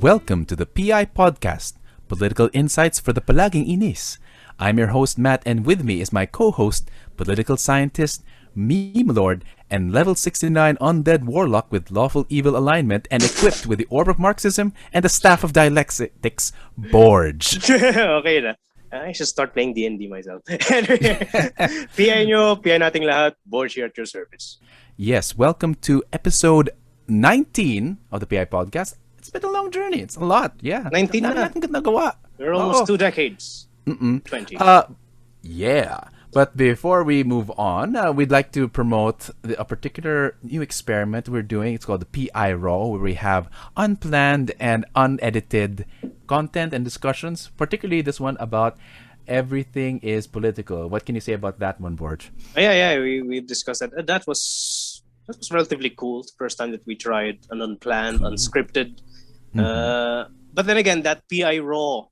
Welcome to the PI Podcast, Political Insights for the Palaging Inis. I'm your host, Matt, and with me is my co-host, political scientist, meme lord, and level 69 undead warlock with lawful evil alignment and equipped with the orb of Marxism and the staff of dialectics, Borge. Okay na. I should start playing D&D myself. PI nyo, PI nating lahat, Borge here at your service. Yes, welcome to episode 19 of the PI Podcast. It's been a long journey. It's a lot. Yeah. 19 na. Nagawa. We're almost 2 decades. 20. Yeah. But before we move on, we'd like to promote a particular new experiment we're doing. It's called the PI Raw, where we have unplanned and unedited content and discussions, particularly this one about everything is political. What can you say about that one, Borge? Yeah, we discussed that. That was relatively cool. It's the first time that we tried an unplanned, unscripted. But then again, that PI Raw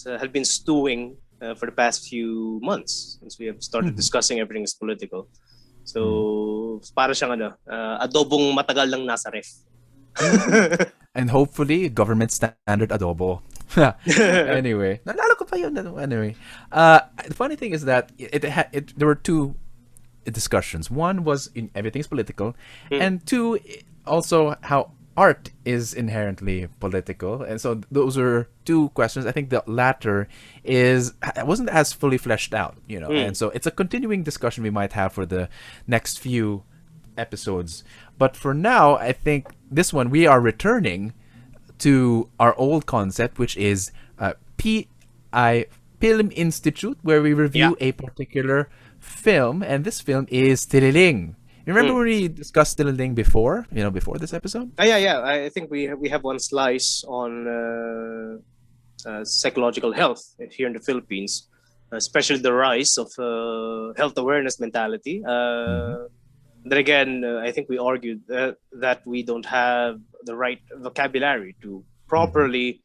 had been stewing for the past few months since we have started discussing everything is political. So, para siyang adobong matagal lang nasa ref. And hopefully, government standard adobo. Anyway, nalala ko pa yun. Anyway, the funny thing is that there were two discussions. One was in everything's political, and two, also how art is inherently political. And so those are two questions. I think the latter wasn't as fully fleshed out, and so it's a continuing discussion we might have for the next few episodes. But for now, I think this one we are returning to our old concept, which is PI Pilm Institute, where we review a particular film, and this film is Tililing. You remember when we discussed Tililing before this episode? Yeah. I think we have one slice on psychological health here in the Philippines, especially the rise of health awareness mentality. Then again, I think we argued that we don't have the right vocabulary to properly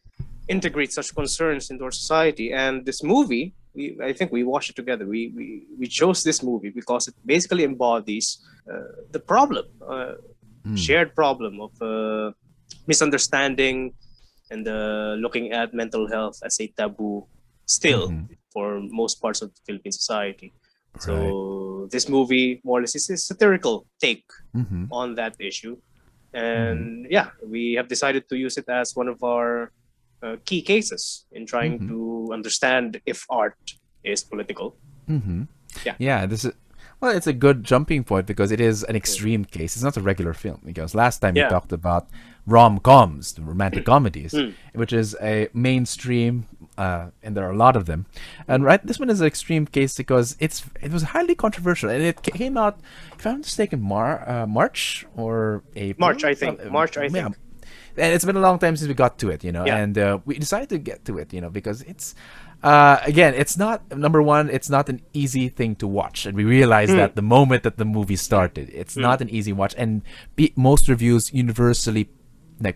integrate such concerns into our society. And this movie, I think we watched it together. We chose this movie because it basically embodies the problem, shared problem of misunderstanding and looking at mental health as a taboo still for most parts of the Philippine society. Right. So this movie more or less is a satirical take on that issue. And we have decided to use it as one of our key cases in trying to understand if art is political. It's a good jumping point because it is an extreme case. It's not a regular film. Because last time we talked about rom-coms, the romantic comedies, which is a mainstream, and there are a lot of them. And this one is an extreme case because it was highly controversial, and it came out, if I'm not mistaken, March or April. March, I think. Yeah. And it's been a long time since we got to it, and we decided to get to it, because it's, again, it's not, number one, it's not an easy thing to watch. And we realized that the moment that the movie started, it's not an easy watch. And most reviews universally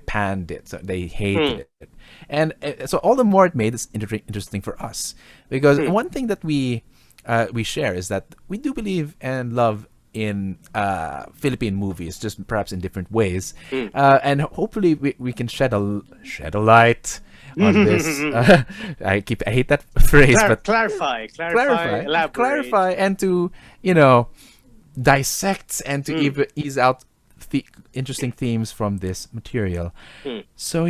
panned it. So they hated it. And so all the more it made this interesting for us. Because one thing that we share is that we do believe and love in Philippine movies, just perhaps in different ways, and hopefully we can shed a light on this. I hate that phrase, but clarify, elaborate, and to dissect and to even ease out the interesting themes from this material. So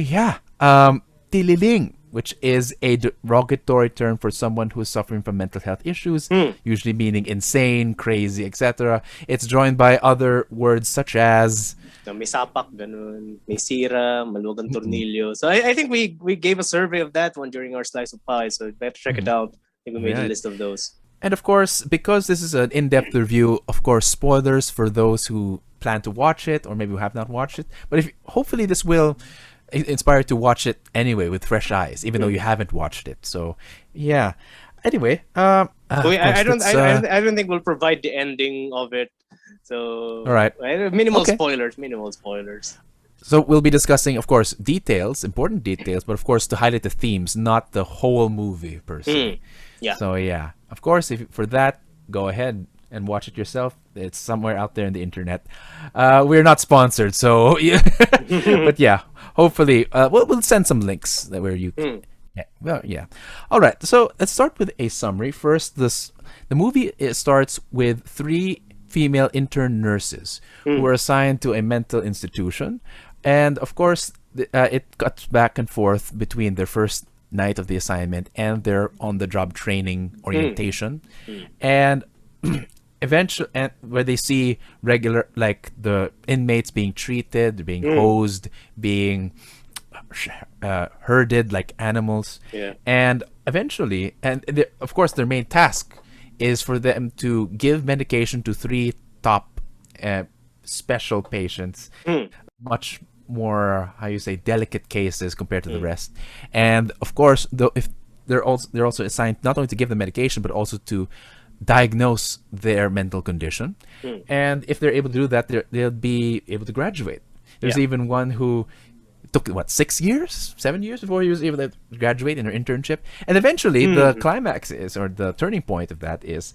Tililing, which is a derogatory term for someone who is suffering from mental health issues, usually meaning insane, crazy, etc. It's joined by other words such as may sapak, ganun, may sira, maluwag ang tornilyo. So I think we gave a survey of that one during our Slice of Pie, so better check it out. I think we made a list of those. And of course, because this is an in-depth review, of course, spoilers for those who plan to watch it or maybe who have not watched it. But hopefully this will inspired to watch it anyway with fresh eyes, even though you haven't watched it. So, yeah. Anyway, I don't think we'll provide the ending of it. So, all right, minimal spoilers. So we'll be discussing, of course, important details, but of course to highlight the themes, not the whole movie per se. So of course, for that, go ahead and watch it yourself. It's somewhere out there in the internet. We're not sponsored, so but hopefully, we'll send some links where you. Yeah, well, yeah. All right. So let's start with a summary. First, the movie starts with three female intern nurses who are assigned to a mental institution, and of course, it cuts back and forth between their first night of the assignment and their on-the-job training orientation, and eventually, and where they see regular, like, the inmates being treated, being hosed, being herded like animals, and eventually, of course, their main task is for them to give medication to three top special patients, much more, how you say, delicate cases compared to the rest. And of course, if they're also assigned not only to give them medication but also to diagnose their mental condition. And if they're able to do that, they'll be able to graduate. There's even one who took 7 years before he was able to graduate in her internship. And eventually the climax is, or the turning point of that is,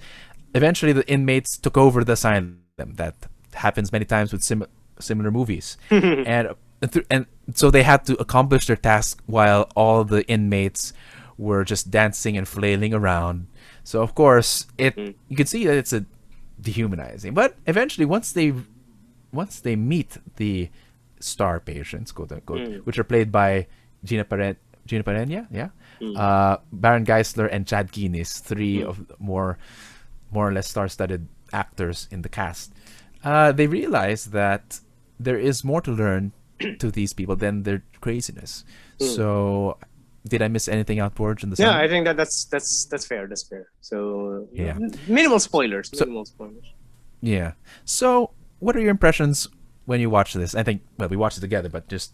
eventually the inmates took over the asylum. That happens many times with similar movies. and so they had to accomplish their task while all the inmates were just dancing and flailing around. So of course you can see that it's a dehumanizing. But eventually, once they meet the star patients, quote unquote, which are played by Gina Pareño, Baron Geisler and Chad Kinis, three of more or less star-studded actors in the cast. They realize that there is more to learn to these people than their craziness. So, did I miss anything out, George? In the Yeah, I think that's fair. That's fair. So minimal spoilers. Yeah. So, what are your impressions when you watch this? I think, well, we watched it together, but just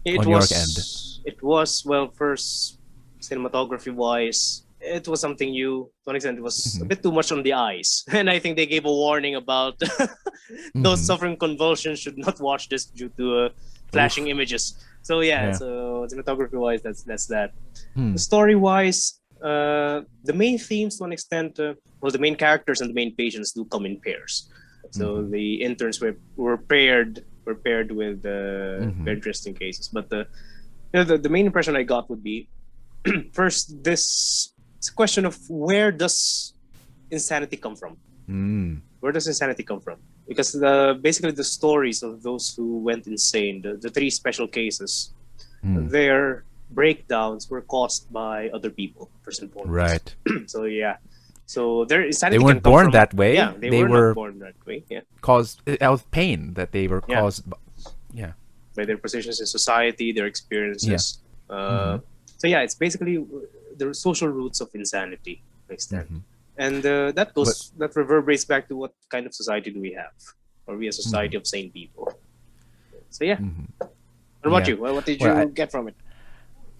on your end. It was, well, first, cinematography wise, it was something new. To an extent, it was a bit too much on the eyes. And I think they gave a warning about those suffering convulsions should not watch this due to flashing images. So so cinematography wise, that's that. Story wise, the main themes, to an extent, the main characters and the main patients do come in pairs. So the interns were paired with very interesting cases. But the main impression I got would be first, it's a question of where does insanity come from? Where does insanity come from? Because basically the stories of those who went insane, the three special cases, their breakdowns were caused by other people, first and foremost. Right. So their insanity they weren't born that way. Yeah, they were not born that way. Yeah, caused out of pain that they were caused. By their positions in society, their experiences. So it's basically the social roots of insanity, to an extent. And that reverberates back to what kind of society do we have? Are we a society of sane people? So What about you? What did you get from it?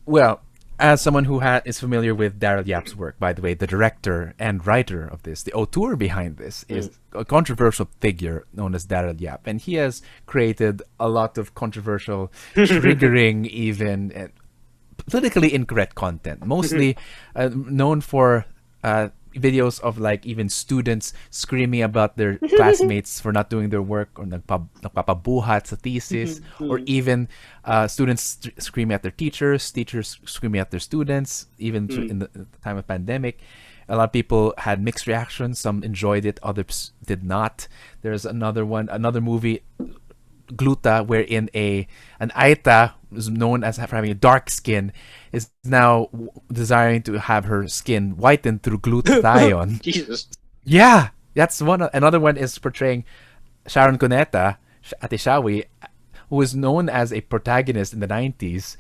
Well, as someone who is familiar with Daryl Yap's work, by the way, the director and writer of this, the auteur behind this, is a controversial figure known as Daryl Yap. And he has created a lot of controversial, triggering, even politically incorrect content, mostly known for videos of, like, even students screaming about their classmates for not doing their work, or nagpapabuhat sa thesis, or even students screaming at their teachers screaming at their students, even in the time of pandemic. A lot of people had mixed reactions. Some enjoyed it, others did not. There's another movie, Gluta, wherein an Aita, who's known as having a dark skin, is now desiring to have her skin whitened through glutathione. Jesus. Yeah, that's one. Another one is portraying Sharon Cuneta, Ate Shawi, who was known as a protagonist in the 90s,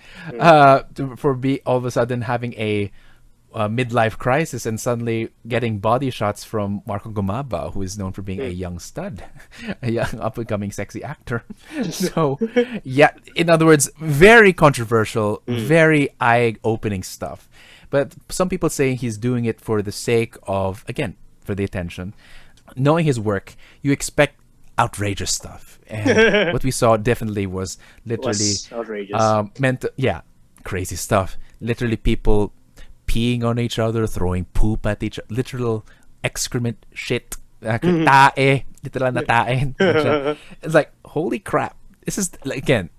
for all of a sudden having a midlife crisis and suddenly getting body shots from Marco Gumaba, who is known for being a young stud, a young up-and-coming sexy actor. So, in other words, very controversial, very eye-opening stuff. But some people say he's doing it for the sake of, again, for the attention. Knowing his work, you expect outrageous stuff. And what we saw definitely was literally outrageous. Crazy stuff. Literally people peeing on each other, throwing poop at each other, literal excrement, shit, tae, literal na tae. It's like, holy crap. This is, again,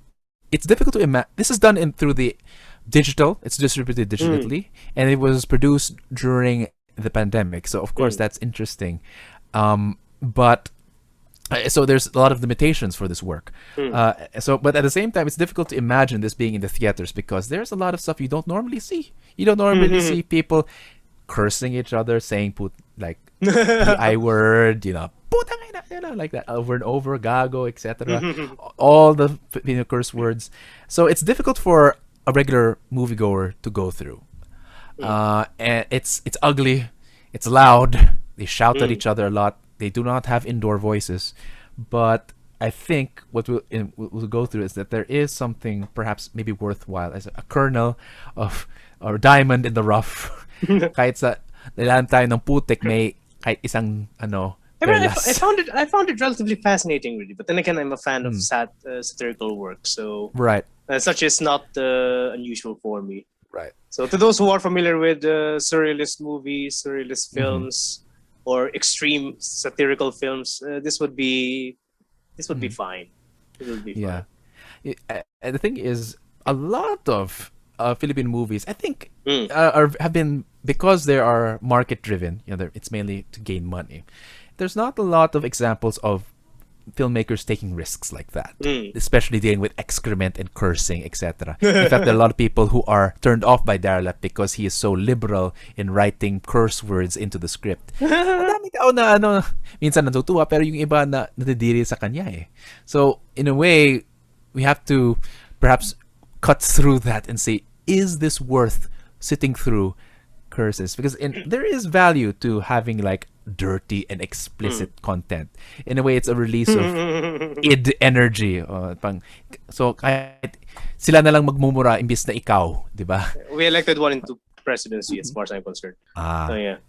it's difficult to imagine. This is done in through the digital. It's distributed digitally, and it was produced during the pandemic. So of course that's interesting. But so there's a lot of limitations for this work. But at the same time, it's difficult to imagine this being in the theaters because there's a lot of stuff you don't normally see. You don't normally see people cursing each other, saying like the I word, putang ina, like that over and over, gago, etc. All the curse words. So it's difficult for a regular moviegoer to go through. And it's ugly, it's loud. They shout at each other a lot. They do not have indoor voices, but I think what we'll go through is that there is something perhaps maybe worthwhile as a kernel of or diamond in the rough. Kahit sa nilaan tayo ng putik, may kahit isang I found it relatively fascinating, really. But then again, I'm a fan of satirical work, so right. Such is not unusual for me. Right. So to those who are familiar with surrealist movies, surrealist films, or extreme satirical films, this would be fine. It would be fine. And the thing is, a lot of Philippine movies, I think, have been, because they are market driven. It's mainly to gain money. There's not a lot of examples of filmmakers taking risks like that, especially dealing with excrement and cursing, etc. In fact, there are a lot of people who are turned off by Daryl Yap because he is so liberal in writing curse words into the script. Madaming tao na minsan natutuwa pero yung iba na nadidiri sa kanya eh. So in a way, we have to perhaps cut through that and say, is this worth sitting through curses? Because there is value to having like dirty and explicit content. In a way, it's a release of id energy. So kahit sila na lang magmumura imbis na ikaw, di ba? We elected one into presidency as far as I'm concerned.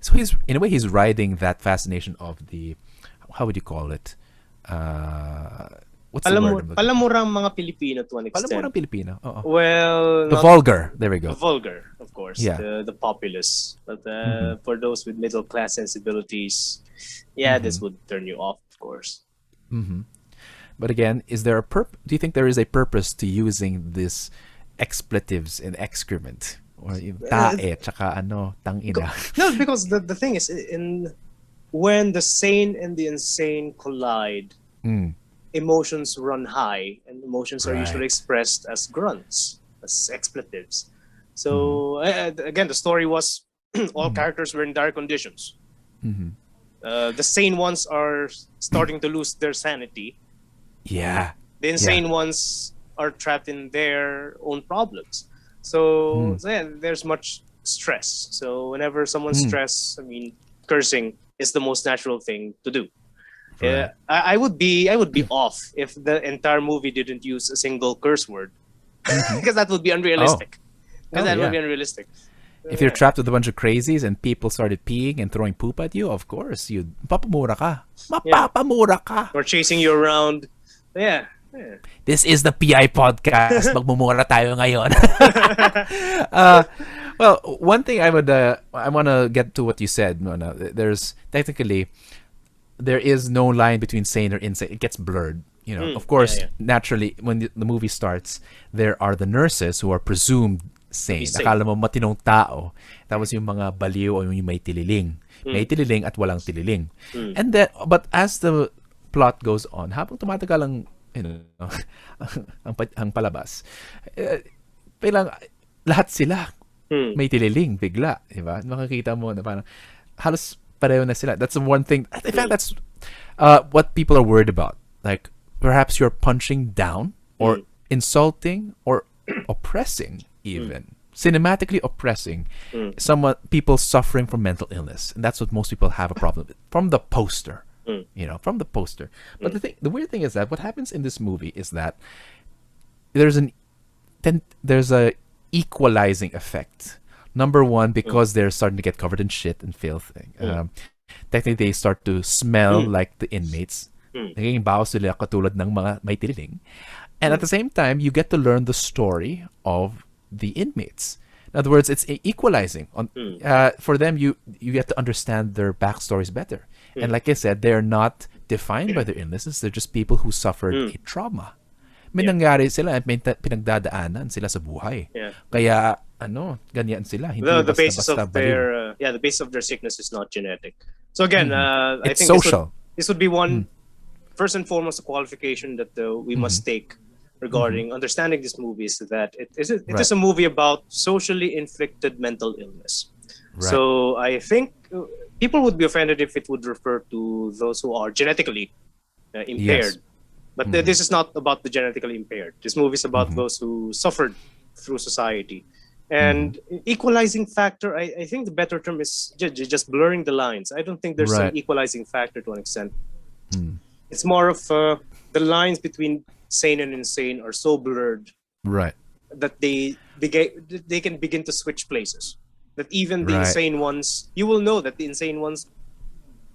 So he's in a way he's riding that fascination of the, how would you call it? What's the word? Palamurang mga Pilipino to an extent. Palamurang Pilipino. Well, the vulgar. There we go. The vulgar, of course. Yeah. The populace. But for those with middle class sensibilities, this would turn you off, of course. But again, is there do you think there is a purpose to using this expletives and excrement? Or yung tae, tsaka tangina? No, because the thing is, when the sane and the insane collide, emotions run high, and emotions are usually expressed as grunts, as expletives. So again, the story was all characters were in dire conditions. The sane ones are starting to lose their sanity. Yeah. The insane ones are trapped in their own problems. So, there's much stress. So whenever someone's stressed, I mean, cursing is the most natural thing to do. Right. I would be off if the entire movie didn't use a single curse word, because that would be unrealistic. Would be unrealistic. If you're trapped with a bunch of crazies and people started peeing and throwing poop at you, of course you'd mapapamura ka. Mapapamura ka. Or chasing you around. Yeah. This is the PI podcast. Magmumura tayo ngayon. Well, one thing I want to get to what you said. There's technically, there is no line between sane or insane. It gets blurred. Of course, naturally, when the movie starts, there are the nurses who are presumed sane. Akala mo matinong tao. Tapos yung mga baliw o yung may tililing. May tililing at walang tililing. And then, but as the plot goes on, habang tumatagal ang ang palabas, bilang lahat sila may tililing bigla, diba? Makikita mo na parang halos pareho na sila. That's the one thing. In fact, that's what people are worried about. Like, perhaps you're punching down or insulting or oppressing, even cinematically oppressing people suffering from mental illness, and that's what most people have a problem with from the poster. From the poster. But the weird thing is that what happens in this movie is that there's a equalizing effect. Number one, because they're starting to get covered in shit and filth. Technically, they start to smell like the inmates. Nagiging baho sila katulad ng mga may tililing. And at the same time, you get to learn the story of the inmates. In other words, it's equalizing. For them, you get to understand their backstories better. And like I said, they're not defined by their illnesses. They're just people who suffered a trauma. may nangyari sila at may pinagdadaanan sila sa buhay. Yeah. Kaya ganyan sila. Hindi The basis basta-basta of baliw. their the basis of their sickness is not genetic. So again, I It's think social. this would be one first and foremost a qualification that we must take regarding understanding this movie is that it is a movie about socially inflicted mental illness. Right. So I think people would be offended if it would refer to those who are genetically impaired. Yes. But this is not about the genetically impaired. This movie is about those who suffered through society. And equalizing factor, I think the better term is just blurring the lines. I don't think there's some equalizing factor to an extent. It's more of the lines between sane and insane are so blurred that they can begin to switch places. That even the insane ones, you will know that the insane ones,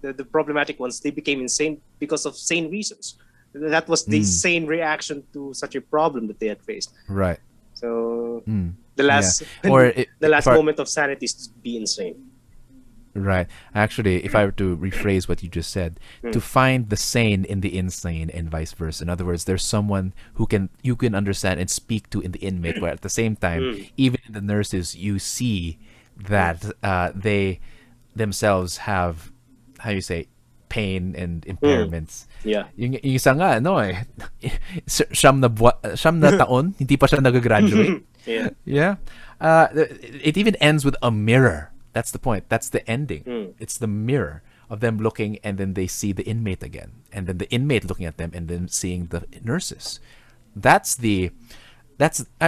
the problematic ones, they became insane because of sane reasons. That was the sane reaction to such a problem that they had faced. Right. So the last moment of sanity is to be insane. Right. Actually, if I were to rephrase what you just said, to find the sane in the insane and vice versa. In other words, there's someone who you can understand and speak to in the inmate, where at the same time, even in the nurses, you see that they themselves have, how you say, pain and impairments. Yeah. Yung isa nga, siyam na taon, hindi pa siya nag-graduate. Yeah. It even ends with a mirror. That's the point. That's the ending. It's the mirror of them looking, and then they see the inmate again, and then the inmate looking at them, and then seeing the nurses. That's I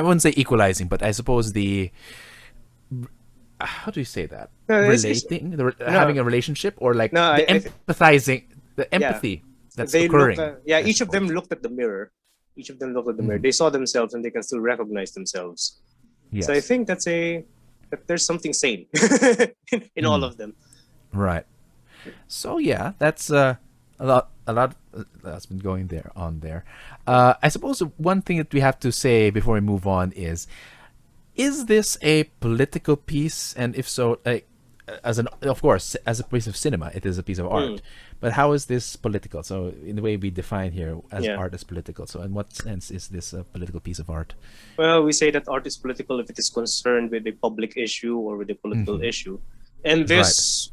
wouldn't say equalizing, but I suppose how do you say that? Having a relationship, or like empathizing, the empathy that's occurring. Each of them looked at the mirror. They saw themselves, and they can still recognize themselves. Yes. So I think that there's something sane in all of them. Right. So yeah, that's a lot that's been going on there. I suppose one thing that we have to say before we move on is this a political piece? And if so, of course, as a piece of cinema, it is a piece of art. But how is this political? So in the way we define here as art as political. So in what sense is this a political piece of art? Well, we say that art is political if it is concerned with a public issue or with a political issue. And this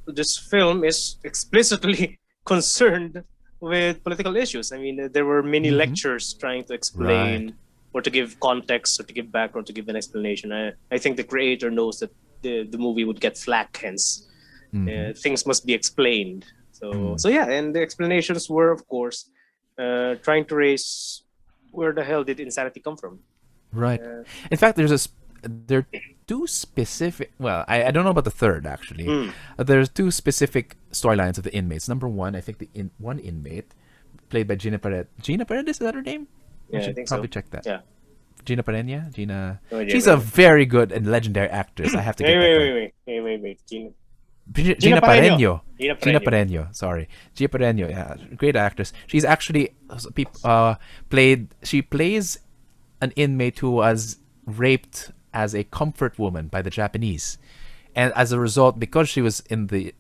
film is explicitly concerned with political issues. I mean, there were many lectures trying to explain or to give context or to give background, to give an explanation. I think the creator knows that the movie would get flack, hence things must be explained. So yeah, and the explanations were, of course, trying to raise where the hell did insanity come from. Right. In fact, there are two specific. Well, I don't know about the third actually. There's two specific storylines of the inmates. Number one, I think one inmate played by Gina Pareño. Gina Pareño, is that her name? Yeah, I think probably so. check that. Yeah. Gina Pareño. She's a very good and legendary actress. I have to get wait. Gina Pareño. Gina Pareño. Sorry, Gina Pareño. Yeah, great actress. She's actually She plays an inmate who was raped as a comfort woman by the Japanese, and as a result, because she was in the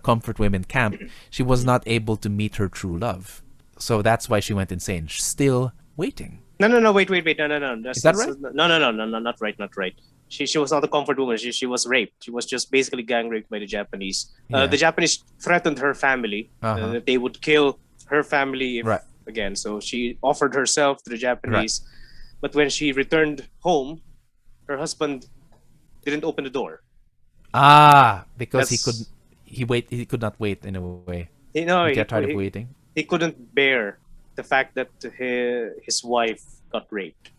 comfort women camp, she was not able to meet her true love. So that's why she went insane. Still waiting. No, wait. No. Is that right? No, not right. She was not a comfort woman. She was raped. She was just basically gang raped by the Japanese. The Japanese threatened her family that they would kill her family again. So she offered herself to the Japanese. But when she returned home, her husband didn't open the door. Because he could not wait in a way. He got tired of waiting. He couldn't bear the fact that his wife got raped.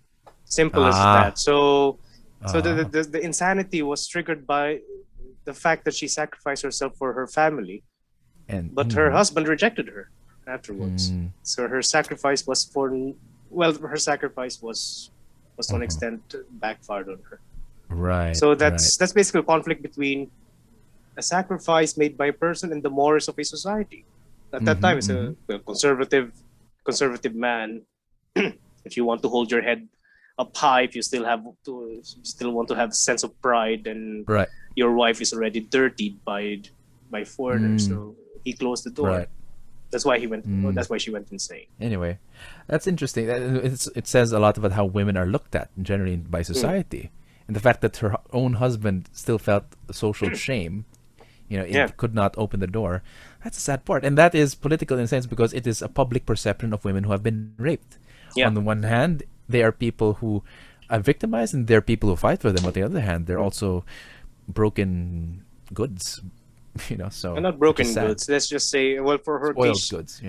Simple as that. So the insanity was triggered by the fact that she sacrificed herself for her family, but her husband rejected her afterwards. So her sacrifice was to an extent backfired on her. Right. So that's basically a conflict between a sacrifice made by a person and the morals of a society. At that time, it's a conservative man. If you want to hold your head up high, if you still want to have a sense of pride, and your wife is already dirtied by foreigners, so he closed the door. That's why he went. That's why she went insane. Anyway, that's interesting. It says a lot about how women are looked at generally by society, and the fact that her own husband still felt social shame. It could not open the door. That's a sad part, and that is political in a sense because it is a public perception of women who have been raped. Yeah. On the one hand, they are people who are victimized, and there are people who fight for them. On the other hand, they're also broken goods. So And not broken goods. Let's just say, well, for her spoiled case, goods.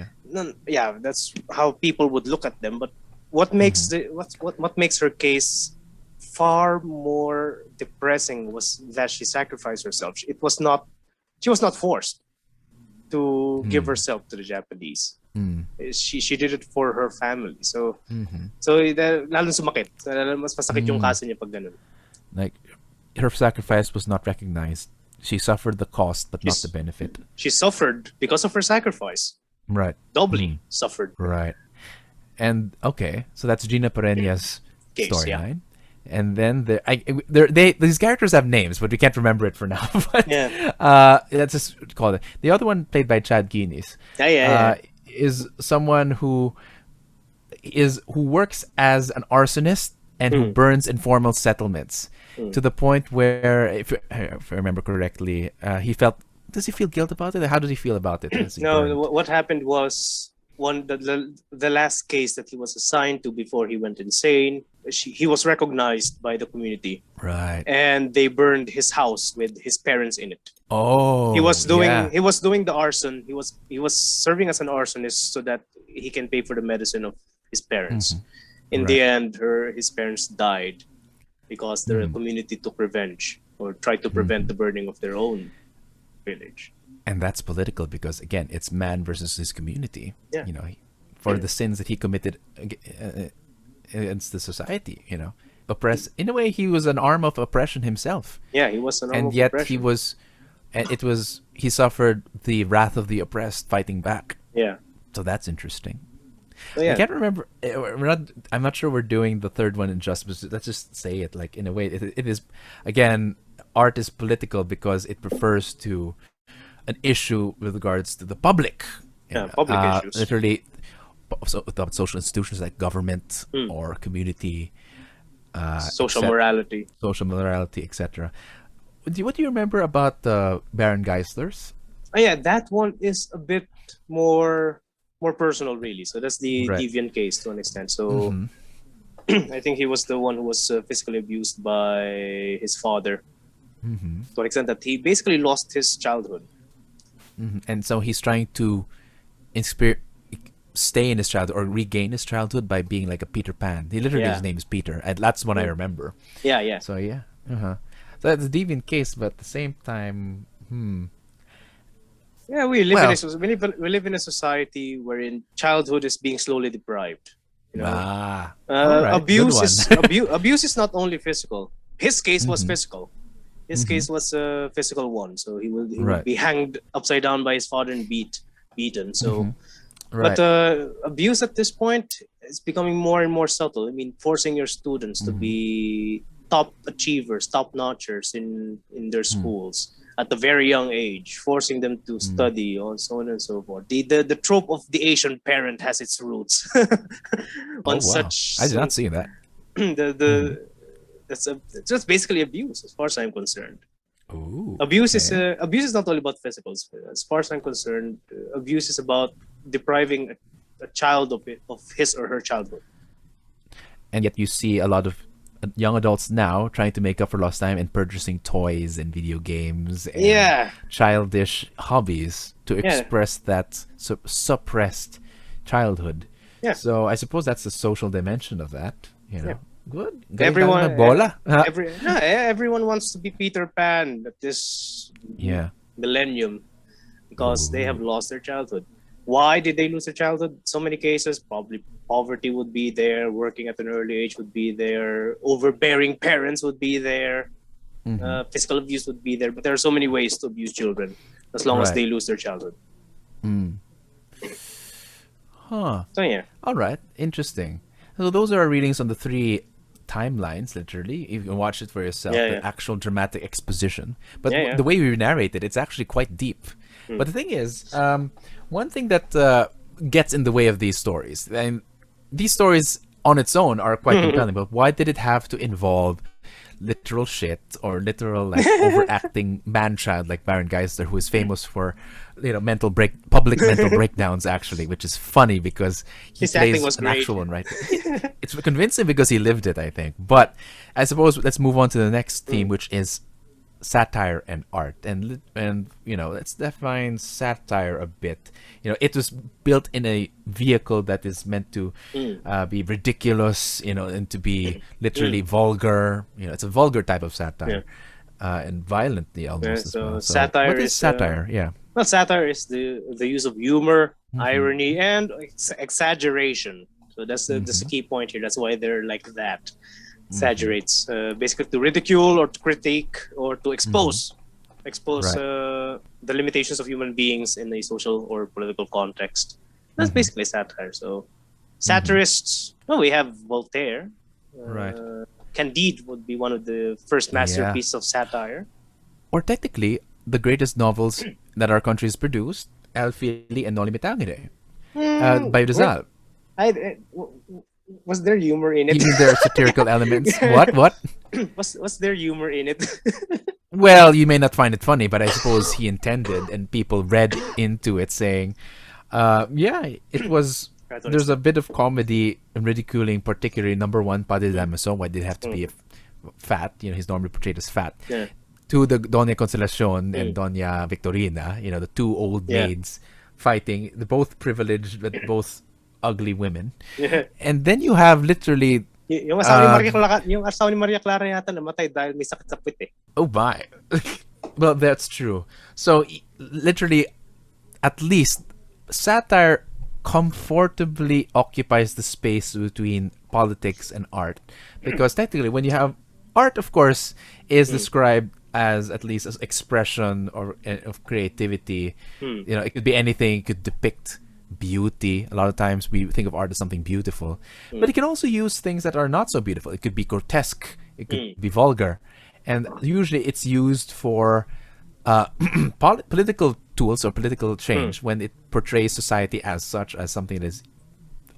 that's how people would look at them. But what makes what makes her case far more depressing was that she sacrificed herself. She was not forced to give herself to the Japanese. She did it for her family. So lalo sumakit. Mas masakit yung kaso niya pag ganun. Like her sacrifice was not recognized. She suffered the cost, but not the benefit. She suffered because of her sacrifice. Right. Doubly suffered. Right. And okay, so that's Gina Pareño's storyline. And then these characters have names, but we can't remember it for now. But let's just call it. The other one, played by Chad Kinis, is someone who works as an arsonist and who burns informal settlements to the point where, if I remember correctly, he felt. Does he feel guilt about it? Or how does he feel about it? No, what happened was the last case that he was assigned to before he went insane. He was recognized by the community, right? And they burned his house with his parents in it. Oh, he was doing the arson. He was serving as an arsonist so that he can pay for the medicine of his parents. In the end, his parents died because the community took revenge or tried to prevent the burning of their own village. And that's political because, again, it's man versus his community. Yeah. For the sins that he committed against the society. Oppress. In a way, he was an arm of oppression himself. Yeah, he was an arm of oppression. He suffered the wrath of the oppressed fighting back. Yeah. So that's interesting. Yeah. I can't remember. I'm not sure we're doing the third one in justice. Let's just say it like in a way. It is, again, art is political because it refers to an issue with regards to the public. Public issues. Literally, social institutions like government or community, social morality, etc. What do you remember about Baron Geisler's? Oh yeah, that one is a bit more personal, really. So that's the deviant case to an extent. So I think he was the one who was physically abused by his father to an extent that he basically lost his childhood. And so he's trying to stay in his childhood or regain his childhood by being like a Peter Pan. He literally his name is Peter, and that's what I remember. Yeah. So so that's a deviant case, but at the same time, yeah, we live in a society wherein childhood is being slowly deprived. Abuse is not only physical. His case was physical. His case was a physical one, so he will be hanged upside down by his father and beaten. So, but abuse at this point is becoming more and more subtle. I mean, forcing your students to be top achievers, top notchers in their schools at a very young age, forcing them to study, on so on and so forth. The trope of the Asian parent has its roots on such. I did not see that. That's just basically abuse, as far as I'm concerned. Ooh, abuse is not only about physical. As far as I'm concerned, abuse is about depriving a child of his or her childhood. And yet, you see a lot of young adults now trying to make up for lost time and purchasing toys and video games and childish hobbies to express that suppressed childhood. Yeah. So I suppose that's the social dimension of that. Good. Everyone wants to be Peter Pan at this millennium because they have lost their childhood. Why did they lose their childhood? So many cases, probably poverty would be there, working at an early age would be there, overbearing parents would be there, physical abuse would be there. But there are so many ways to abuse children as long as they lose their childhood. Huh. So yeah. All right. Interesting. So those are our readings on the three timelines, literally. You can watch it for yourself, the actual dramatic exposition. But the way we narrate it, it's actually quite deep. But the thing is, one thing that gets in the way of these stories, and these stories on its own are quite compelling, but why did it have to involve literal shit or literal like overacting man-child like Baron Geisler, who is famous for public mental breakdowns actually, which is funny because he His acting plays was an great. actual one, right? It's convincing because he lived it, I think. But I suppose let's move on to the next theme, which is satire and art, and let's define satire a bit. It was built in a vehicle that is meant to be ridiculous, and to be literally vulgar. It's a vulgar type of satire, and violently almost as so well. satire what is is, satire? Yeah. Well, satire is the use of humor, irony, and exaggeration. So that's the key point here. That's why they're like that. Exaggerates, basically to ridicule or to critique or to expose the limitations of human beings in a social or political context. That's basically satire. So satirists, well, we have Voltaire. Right. Candide would be one of the first masterpieces of satire. Or technically, the greatest novels that our country has produced, El Fili and Noli Me Tangere, by Rizal. Was there humor in it? Even there are satirical elements. What? Was there humor in it? Well, you may not find it funny, but I suppose he intended, and people read into it saying, it was... There's a bit of comedy and ridiculing, particularly number one, Padre Damaso. Why did it have to be fat? He's normally portrayed as fat. Yeah. To the Doña Consolacion and Doña Victorina, the two old maids fighting. They're both privileged, but both ugly women. And then you have literally... Yung asawa ni Maria Clara yata namatay dahil may sakit sa puwit eh. Oh my. Well, that's true. So, literally, at least, satire comfortably occupies the space between politics and art. Because technically, when you have... Art, of course, is described as at least as expression or of creativity. It could be anything. It could depict beauty. A lot of times we think of art as something beautiful, but it can also use things that are not so beautiful. It could be grotesque, it could be vulgar, and usually it's used for political tools or political change when it portrays society as such, as something that is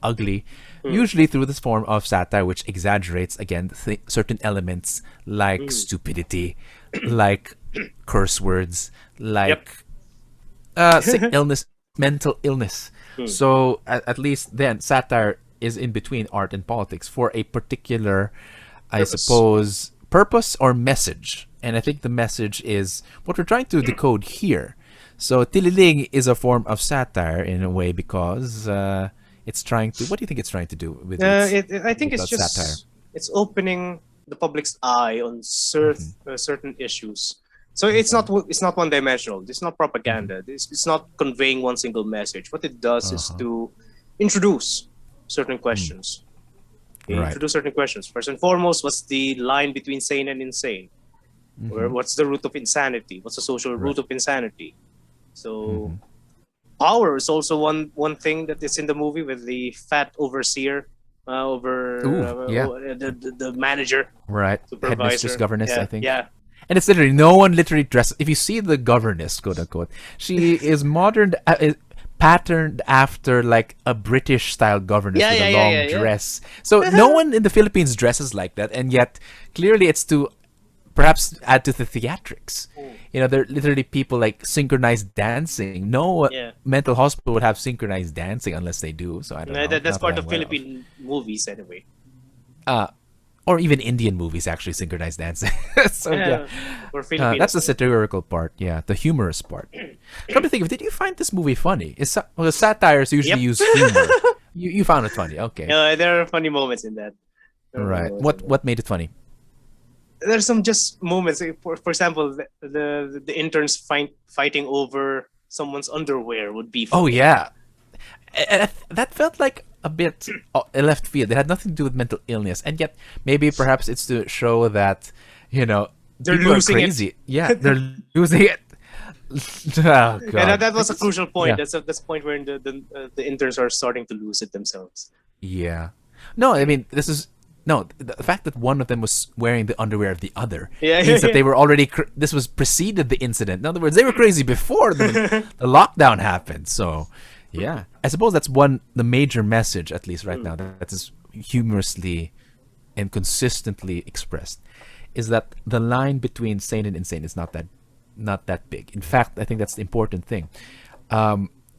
ugly, usually through this form of satire, which exaggerates again certain elements like stupidity, like curse words, like illness, mental illness. So at least then satire is in between art and politics for a particular, I suppose, purpose or message. And I think the message is what we're trying to decode here. So Tililing is a form of satire in a way because it's trying to... What do you think it's trying to do with I think it's just satire? It's opening the public's eye on certain issues. So it's not one-dimensional. It's not propaganda. It's not conveying one single message. What it does is to introduce certain questions. Introduce certain questions. First and foremost, what's the line between sane and insane? Or what's the root of insanity? What's the social root of insanity? So power is also one thing that is in the movie with the fat overseer the manager, right? Supervisor, Headmistress, governess, I think. Yeah. And it's literally no one literally dresses. If you see the governess, quote unquote, she is modern, patterned after like a British style governess with a long dress. So no one in the Philippines dresses like that, and yet clearly it's to perhaps add to the theatrics. There are literally people like synchronized dancing. No mental hospital would have synchronized dancing unless they do. So I don't know. That's part of Philippine movies anyway. Or even Indian movies actually synchronize dancing. So or that's the satirical part. Yeah, the humorous part. Come to think of it, did you find this movie funny? Satires usually use humor. You found it funny, okay? There are funny moments in that. Right. What made it funny? There's some just moments. For example, the interns fighting over someone's underwear would be funny. Oh yeah, that felt like a bit left field. It had nothing to do with mental illness, and yet maybe perhaps it's to show that they're people losing are crazy. it. Yeah, they're losing it. Oh, God. And that was a crucial point. That's the point where the interns are starting to lose it themselves. Yeah. No, I mean this is no, the fact that one of them was wearing the underwear of the other Yeah, means that they were already. This was preceded the incident. In other words, they were crazy before the lockdown happened. So, yeah, I suppose that's the major message, at least right now, that is humorously and consistently expressed, is that the line between sane and insane is not that big. In fact, I think that's the important thing.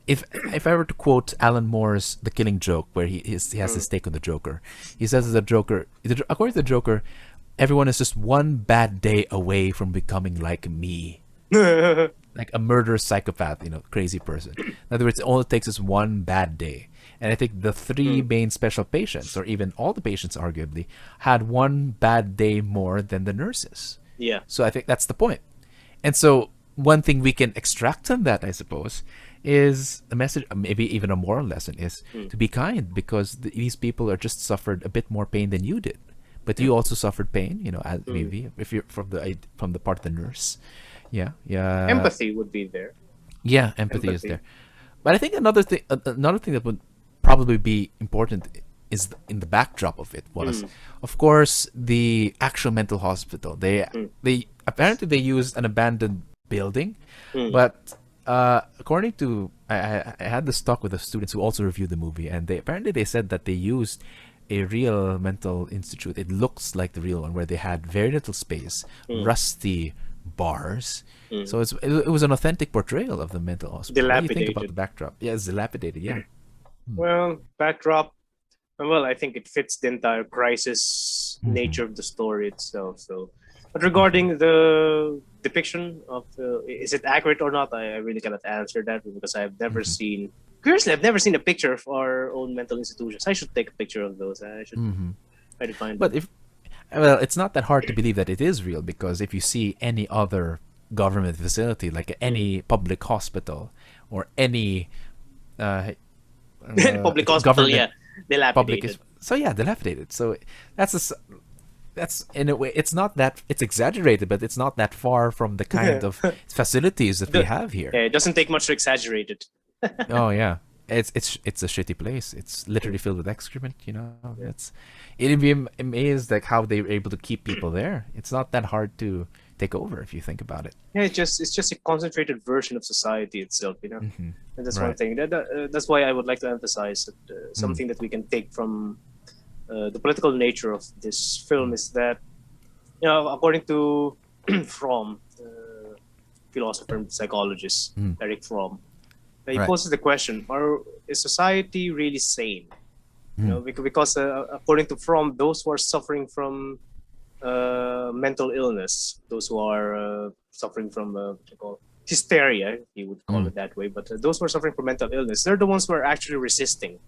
If I were to quote Alan Moore's The Killing Joke, where he has his take on the Joker, he says that according to the Joker, everyone is just one bad day away from becoming like me, like a murderous psychopath, crazy person. In other words, all it takes is one bad day. And I think the three main special patients, or even all the patients arguably, had one bad day more than the nurses. Yeah. So I think that's the point. And so one thing we can extract from that, I suppose, is a message, maybe even a moral lesson, is to be kind, because these people are just suffered a bit more pain than you did. But you also suffered pain, as maybe if you're from the part of the nurse. Yeah. Empathy would be there. Yeah, empathy is there. But I think another thing that would probably be important is in the backdrop of it was, of course, the actual mental hospital. They apparently they used an abandoned building, but according to I had this talk with the students who also reviewed the movie, and they said that they used a real mental institute. It looks like the real one, where they had very little space, rusty bars. So it was an authentic portrayal of the mental hospital. What do you think about the backdrop? Yeah, it's dilapidated. Yeah. Well, backdrop. Well, I think it fits the entire crisis nature of the story itself. So, but regarding the depiction of is it accurate or not, I really cannot answer that, because I've never seen. Curiously, I've never seen a picture of our own mental institutions. I should take a picture of those. I should try to find. But it's not that hard to believe that it is real, because if you see any other government facility, like any public hospital or any public hospital, dilapidated. Dilapidated. So that's in a way, it's exaggerated, but it's not that far from the kind of facilities that we have here. Yeah, it doesn't take much to exaggerate it. Oh yeah, it's a shitty place. It's literally filled with excrement. It'd be amazed like how they were able to keep people there. It's not that hard to take over if you think about it. Yeah, it's just a concentrated version of society itself, And that's one thing. That's why I would like to emphasize that something that we can take from the political nature of this film is that, according to Fromm, philosopher and psychologist Erich Fromm, he poses the question: is society really sane? Because according to Fromm, those who are suffering from mental illness, those who are suffering from what you call hysteria, he would call it that way, but those who are suffering from mental illness, they're the ones who are actually resisting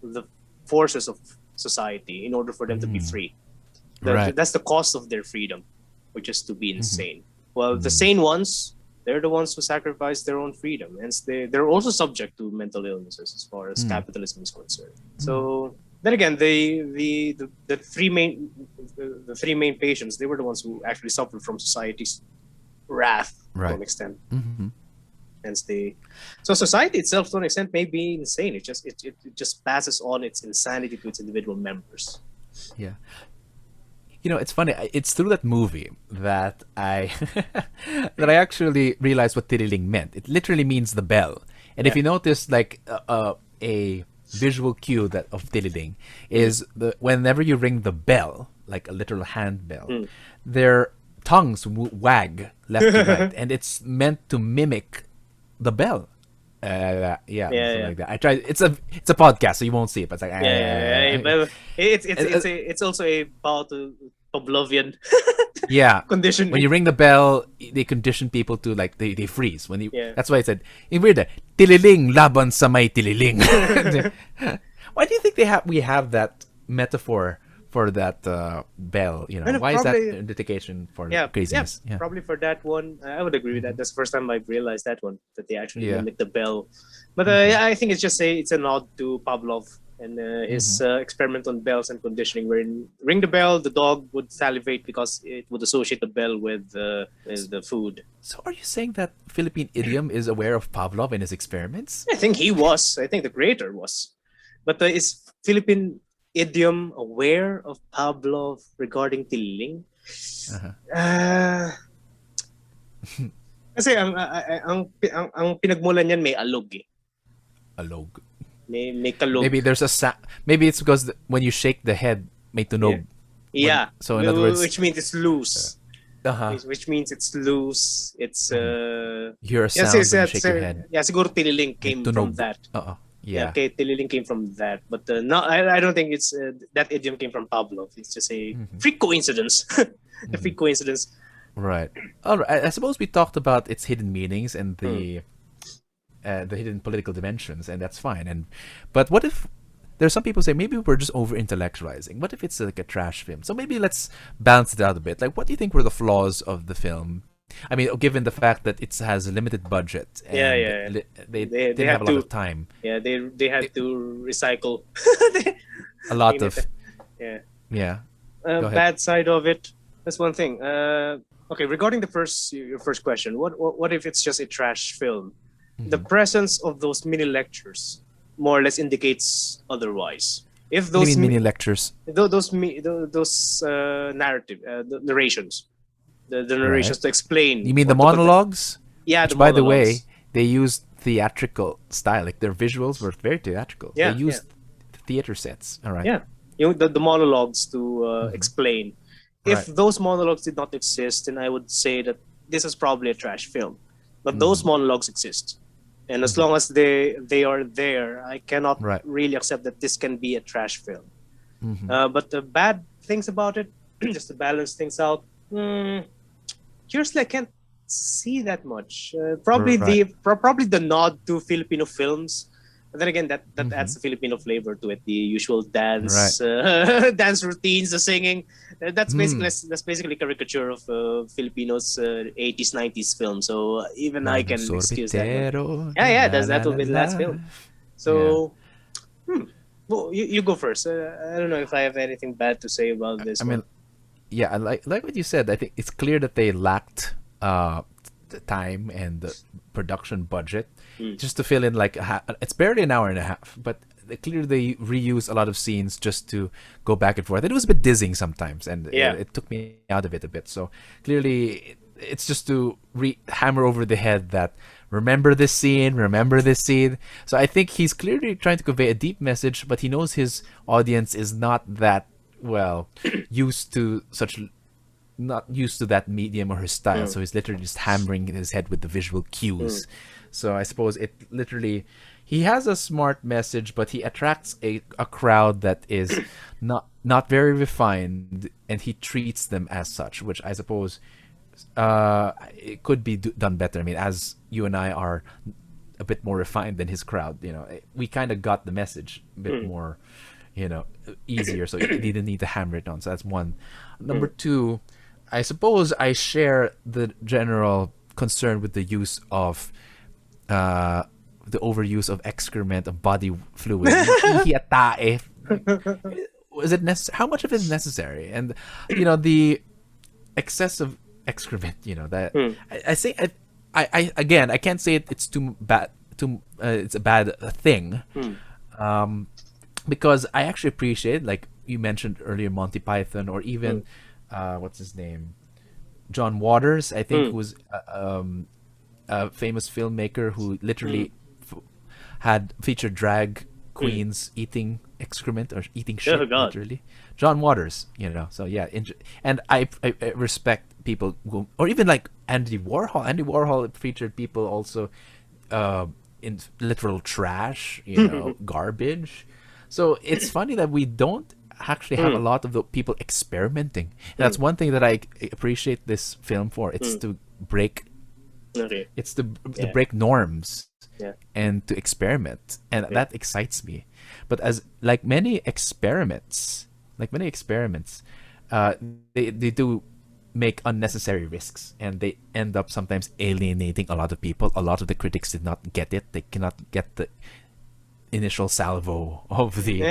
the forces of society in order for them to be free. That's the cost of their freedom, which is to be insane. Well, the sane ones, they're the ones who sacrifice their own freedom, hence they're also subject to mental illnesses as far as capitalism is concerned. So then again, the three main patients, they were the ones who actually suffered from society's wrath to an extent. Hence so society itself to an extent may be insane. It just passes on its insanity to its individual members. Yeah. It's funny. It's through that movie that I actually realized what Tililing meant. It literally means the bell. And if you notice, like a visual cue of Tililing is whenever you ring the bell, like a literal hand bell, their tongues wag left to right, and it's meant to mimic the bell. Like that. I tried. It's a podcast, so you won't see it. But it's like but it's also a Pavlovian condition. When you ring the bell, they condition people to like they freeze when you. That's why I said in weird Tililing laban sa may tililing. Why do you think we have that metaphor for that bell? Why is that an indication for craziness? Yeah, probably for that one. I would agree with that. That's the first time I've realized that one, that they actually mimic the bell. But I think it's just it's a nod to Pavlov and his experiment on bells and conditioning, wherein ring the bell, the dog would salivate because it would associate the bell with the food. So are you saying that Philippine idiom is aware of Pavlov and his experiments? I think he was. I think the creator was. But is Philippine idiom aware of Pavlov regarding Tililing? Uh-huh. Uh, Kasi ang pinagmulan niyan may alog eh. Alog. May kalog. Maybe there's maybe it's because when you shake the head, may tunog. Yeah. So in other words, which means it's loose. uh-huh. Which means it's loose. It's You hear a sound when you shake your head. Yeah, siguro Tililing came from that. Yeah. Okay, Tililing came from that, but no, I don't think it's that idiom came from Pavlov. It's just a freak coincidence. A freak coincidence. Right. All right. I suppose we talked about its hidden meanings and the hidden political dimensions, and that's fine. But what if there's some people say maybe we're just over intellectualizing? What if it's like a trash film? So maybe let's balance it out a bit. Like, what do you think were the flaws of the film? I mean, given the fact that it has a limited budget, and they didn't have a lot of time. Yeah, they had to recycle a lot of yeah. Bad side of it. That's one thing. Okay, regarding your first question, what if it's just a trash film? The presence of those mini lectures more or less indicates otherwise. If those mini lectures, those narrative, the narrations, the narrations to explain. You mean the monologues? Yeah. Which, by the way, they used theatrical style. Like their visuals were very theatrical. Yeah, they used theater sets. All right. Yeah, the monologues to explain. If those monologues did not exist, then I would say that this is probably a trash film. But those monologues exist. And as long as they are there, I cannot really accept that this can be a trash film. But the bad things about it, just to balance things out, curiously, I can't see that much. Probably the nod to Filipino films. But then again, that adds the Filipino flavor to it. The usual dance dance routines, the singing. That's basically caricature of Filipinos 80s 90s film. So even I can excuse that. Yeah, that will be the last film. So well, you go first. I don't know if I have anything bad to say about this. I mean, yeah, I like what you said. I think it's clear that they lacked the time and the production budget just to fill in like it's barely an hour and a half, but clearly they reuse a lot of scenes just to go back and forth. And it was a bit dizzying sometimes, and it took me out of it a bit. So clearly it's just to hammer over the head that remember this scene. So I think he's clearly trying to convey a deep message, but he knows his audience is not that used to that medium or his style. So he's literally just hammering his head with the visual cues. So I suppose he has a smart message, but he attracts a crowd that is not very refined, and he treats them as such, which I suppose it could be done better. I mean, as you and I are a bit more refined than his crowd, we kind of got the message a bit more, easier. So you didn't need to hammer it on. So that's one. Number two, I suppose I share the general concern with the use of the overuse of excrement, of body fluid. Was it necessary? How much of it is necessary? And the excessive excrement. That I say. I again, I can't say it's too bad. It's a bad thing. Because I actually appreciate, like you mentioned earlier, Monty Python, or even what's his name, John Waters, I think, who was a famous filmmaker who literally had featured drag queens eating excrement or eating shit, literally. John Waters, So yeah, and I respect people who, or even like Andy Warhol. Andy Warhol featured people also in literal trash, garbage. So it's funny that we don't actually have a lot of the people experimenting. And that's one thing that I appreciate this film for. It's to break. It's to break norms and to experiment, and that excites me. But as like many experiments, they do make unnecessary risks, and they end up sometimes alienating a lot of people. A lot of the critics did not get it. They cannot get the initial salvo of the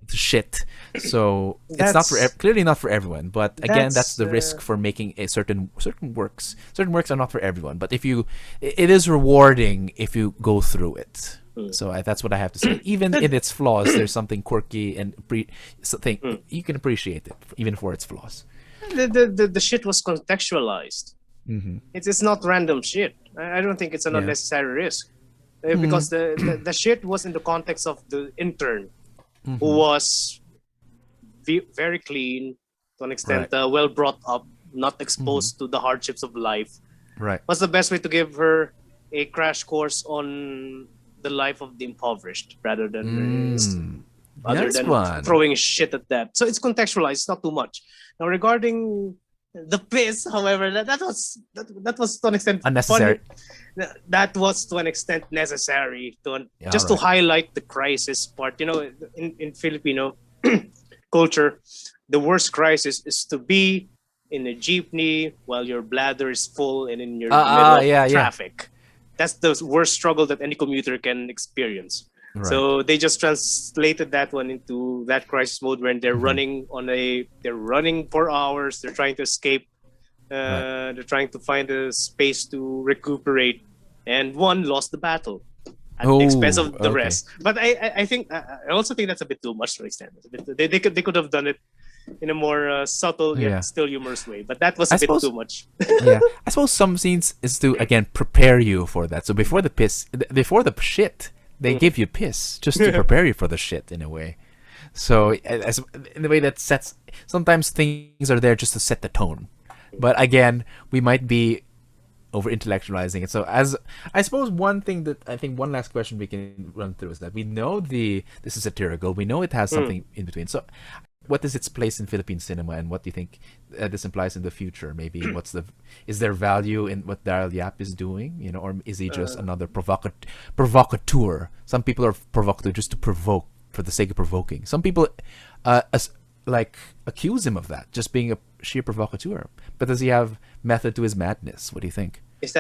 shit. So it's not clearly not for everyone. But again, that's the risk for making a certain works. Certain works are not for everyone. But it is rewarding if you go through it. So that's what I have to say. Even in its flaws, there's something quirky and something you can appreciate it even for its flaws. The shit was contextualized. Mm-hmm. It's not random shit. I don't think it's an unnecessary risk. Because the shit was in the context of the intern, who was very clean, to an extent, well brought up, not exposed to the hardships of life. Right. What's the best way to give her a crash course on the life of the impoverished, rather than throwing shit at that? So it's contextualized, it's not too much. Now, regarding the piss, however, that was to an extent unnecessary. Funny. That was to an extent necessary to highlight the crisis part. You know, in Filipino culture, the worst crisis is to be in a jeepney while your bladder is full and in your middle of traffic. That's the worst struggle that any commuter can experience. Right. So they just translated that one into that crisis mode when they're running for hours. They're trying to escape. They're trying to find a space to recuperate, and one lost the battle at the expense of the rest. But I think I also think that's a bit too much to extend. They could have done it in a more subtle yet still humorous way. But that was a bit too much. I suppose some scenes is to again prepare you for that. So before the shit, they give you piss just to prepare you for the shit in a way. So in the way that sets, sometimes things are there just to set the tone. But again, we might be over intellectualizing it. So I suppose one thing that I think one last question we can run through is that we know this is satirical. We know it has something in between. So what is its place in Philippine cinema, and what do you think this implies in the future? Maybe is there value in what Daryl Yap is doing, you know, or is he just another provocateur? Some people are provocateur just to provoke for the sake of provoking. Some people accuse him of that, just being a sheer provocateur. But does he have method to his madness? What do you think? Is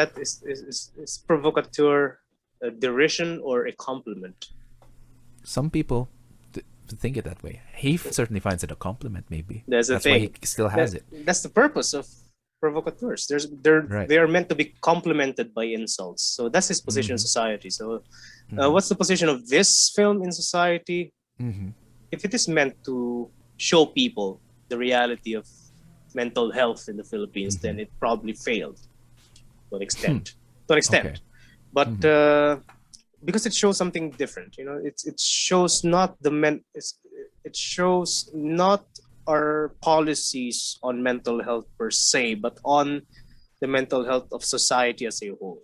provocateur a derision or a compliment? Some people think it that way. He certainly finds it a compliment. Maybe that's why he still has it. That's the purpose of provocateurs. They are meant to be complimented by insults. So that's his position in society. So what's the position of this film in society? If it is meant to show people the reality of mental health in the Philippines, then it probably failed to an extent. But because it shows something different, you know, it shows not it shows not our policies on mental health per se, but on the mental health of society as a whole.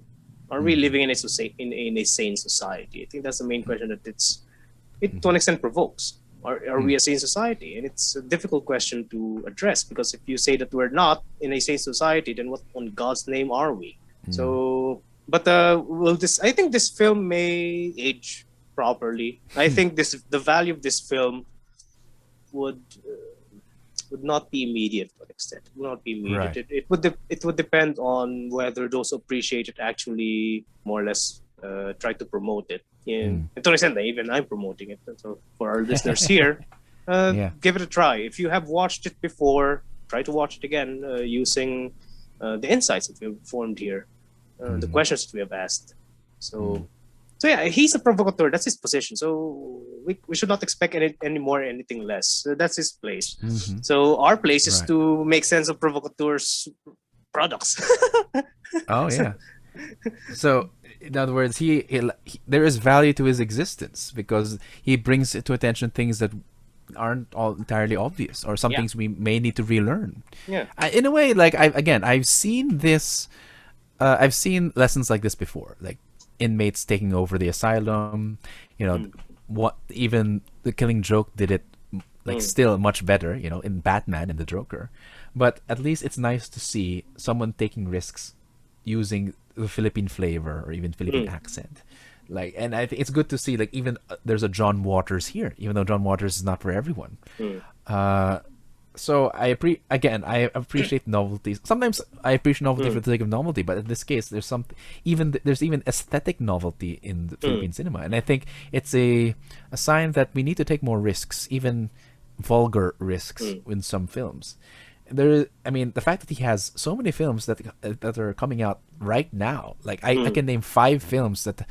Are we living in a sane society? I think that's the main question that it to an extent provokes. Are we a sane society? And it's a difficult question to address, because if you say that we're not in a sane society, then what on God's name are we? So, but I think this film may age properly. I think the value of this film would not be immediate to an extent. It would not be immediate. Right. It would depend on whether those who appreciate it actually more or less try to promote it. And to an extent, even I'm promoting it. So for our listeners here, give it a try. If you have watched it before, try to watch it again using the insights that we have formed here, the questions that we have asked. So yeah, he's a provocateur. That's his position. So we should not expect anything less. So that's his place. So our place is to make sense of provocateurs' products. Oh yeah. So in other words, he there is value to his existence because he brings to attention things that aren't all entirely obvious, or some things we may need to relearn. In a way, like I've seen this. I've seen lessons like this before, like inmates taking over the asylum. You know, what even the Killing Joke did it like still much better. You know, in Batman and the Joker, but at least it's nice to see someone taking risks using the Philippine flavor or even Philippine accent. Like, and I think it's good to see, like, even there's a John Waters here, even though John Waters is not for everyone. So I appreciate novelties. Sometimes I appreciate novelty for the sake of novelty, but in this case, there's even aesthetic novelty in the Philippine cinema, and I think it's a sign that we need to take more risks, even vulgar risks, in some films. I mean, the fact that he has so many films that are coming out right now. Like I can name 5 films that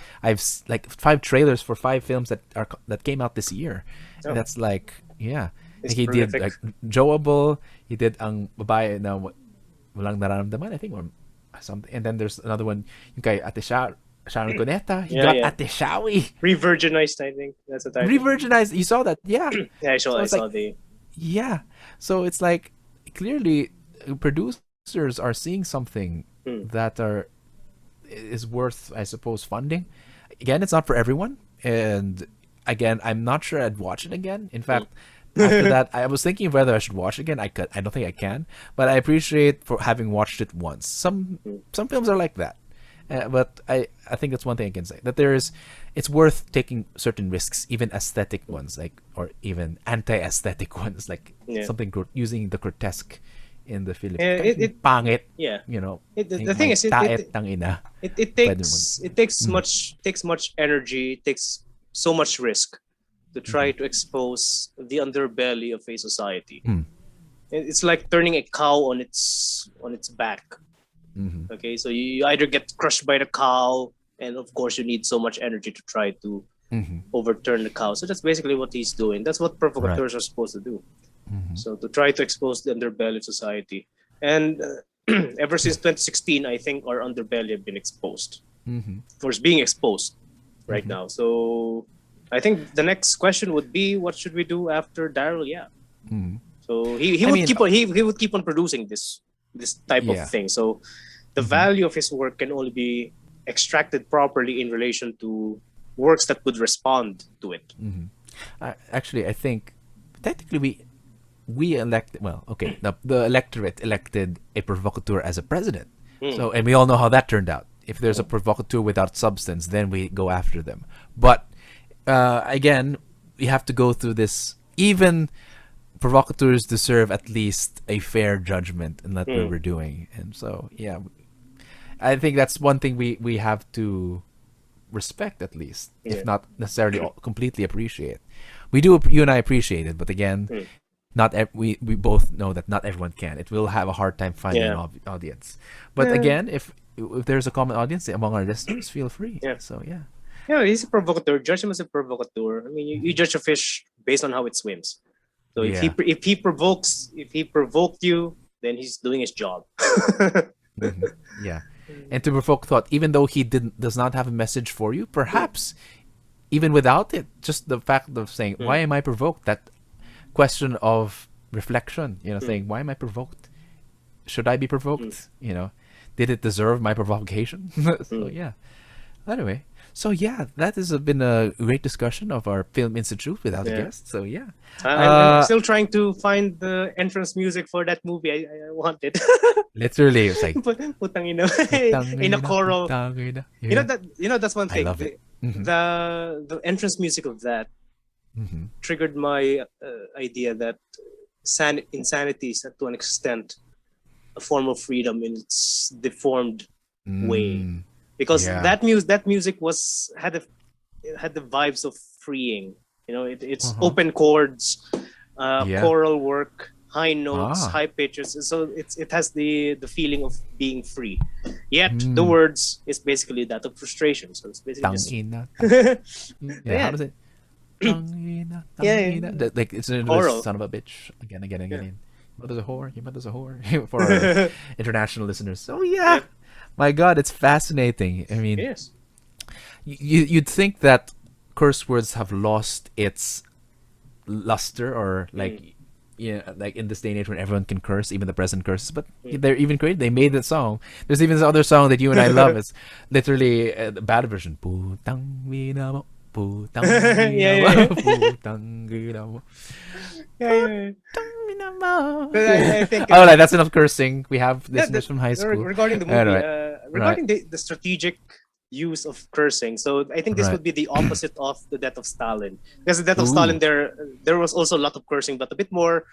like 5 trailers for 5 films that came out this year. Oh. And that's like, yeah. It's Like he prolific. did like Joeable, he did ang babae na walang nararamdaman, I think, or something. And then there's another one, yung kay Ate Sharon Cuneta. He got Ate Shawi. Re-virginized, I think. That's the title. Re-virginized. You saw that? Yeah. Yeah, I saw like, the... Yeah. So it's like, clearly, producers are seeing something that is worth, I suppose, funding. Again, it's not for everyone. And again, I'm not sure I'd watch it again. In fact, after that, I was thinking whether I should watch it again. I don't think I can, but I appreciate for having watched it once. Some films are like that, but I think that's one thing I can say, that it's worth taking certain risks, even aesthetic ones, like, or even anti-aesthetic ones, like something using the grotesque in the Philippines. Pangit. Yeah. You know. The thing is, it takes much energy, takes so much risk to try to expose the underbelly of a society. It's like turning a cow on its back. Okay, so you either get crushed by the cow, and of course you need so much energy to try to overturn the cow. So that's basically what he's doing. That's what provocateurs are supposed to do. So to try to expose the underbelly of society. And ever since 2016, I think our underbelly have been exposed. Or is being exposed right now. So I think the next question would be, what should we do after Daryl Yap? So he would keep on producing this type of thing. So the value of his work can only be extracted properly in relation to works that would respond to it. Actually, I think technically we elected, the electorate elected a provocateur as a president. So, and we all know how that turned out. If there's a provocateur without substance, then we go after them. But again, we have to go through this. Even provocateurs deserve at least a fair judgment in what we're doing. And so, yeah, I think that's one thing we have to respect, at least, if not necessarily completely appreciate. We do, you and I appreciate it, but again, we both know that not everyone can. It will have a hard time finding an audience. But again, if there's a common audience among our listeners, feel free. So yeah, he's a provocateur. Judge him as a provocateur. I mean, you judge a fish based on how it swims. So if he provoked you, then he's doing his job. Yeah, and to provoke thought, even though he does not have a message for you, perhaps even without it, just the fact of saying, "Why am I provoked?" That question of reflection, saying, "Why am I provoked? Should I be provoked? Did it deserve my provocation?" So anyway, so that has been a great discussion of our Film Institute without a guest. So I'm still trying to find the entrance music for that movie. I want it. Literally, it's like in a choral. That's one thing. I love it. The entrance music of that triggered my idea that insanity is, to an extent, a form of freedom in its deformed way, because that music had the vibes of freeing. It's open chords, choral work, high notes, high pitches. So it has the feeling of being free. Yet the words is basically that of frustration. So it's basically how does it? Like it's a son of a bitch again. Mother's a whore. Your mother's a whore. For our international listeners. So my God, it's fascinating. I mean, you'd think that curse words have lost its luster, or like like in this day and age when everyone can curse, even the president curses. But they're even great. They made that song. There's even this other song that you and I love. It's literally the bad version. Putang ina mo. Putang ina mo. Putang ina mo. All right, that's enough cursing. We have listeners from high school. Regarding the movie, regarding the strategic use of cursing, so I think this would be the opposite of the Death of Stalin. Because the Death of Stalin, there was also a lot of cursing, but a bit more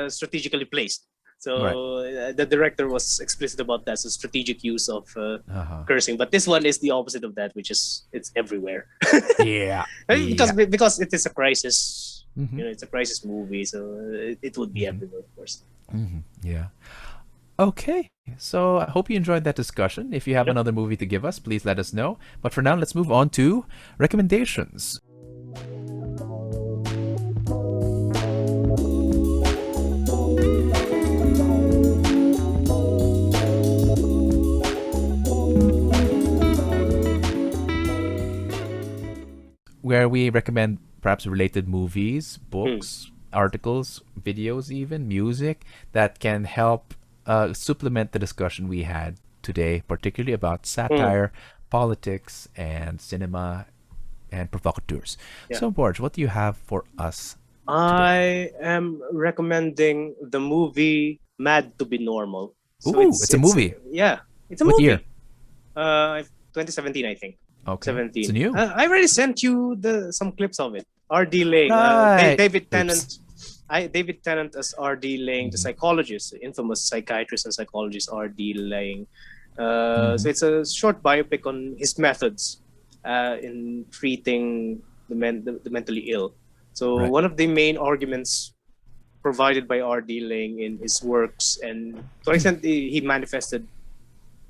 strategically placed. So the director was explicit about that. So strategic use of cursing, but this one is the opposite of that, which is it's everywhere. Because it is a crisis. It's a crisis movie, so it would be everywhere, of course. Yeah. Okay. So I hope you enjoyed that discussion. If you have Yep. another movie to give us, please let us know. But for now, let's move on to recommendations. Where we recommend perhaps related movies, Mm. books, articles, videos, even music that can help supplement the discussion we had today, particularly about Mm. satire, politics, and cinema and provocateurs. Yeah. So, Borge, what do you have for us today? I am recommending the movie Mad to Be Normal. So Ooh, it's a it's movie. yeah, it's a What year? movie. 2017, I think. Okay, it's 17. new. I already sent you the some clips of it. R.D. Ling, Right. David Oops. Tennant. David Tennant as R.D. Ling, the Mm-hmm. psychologist, the infamous psychiatrist and psychologist R.D. Ling. Mm-hmm. So it's a short biopic on his methods in treating the mentally ill. So Right. one of the main arguments provided by R.D. Ling in his works, and to an extent he manifested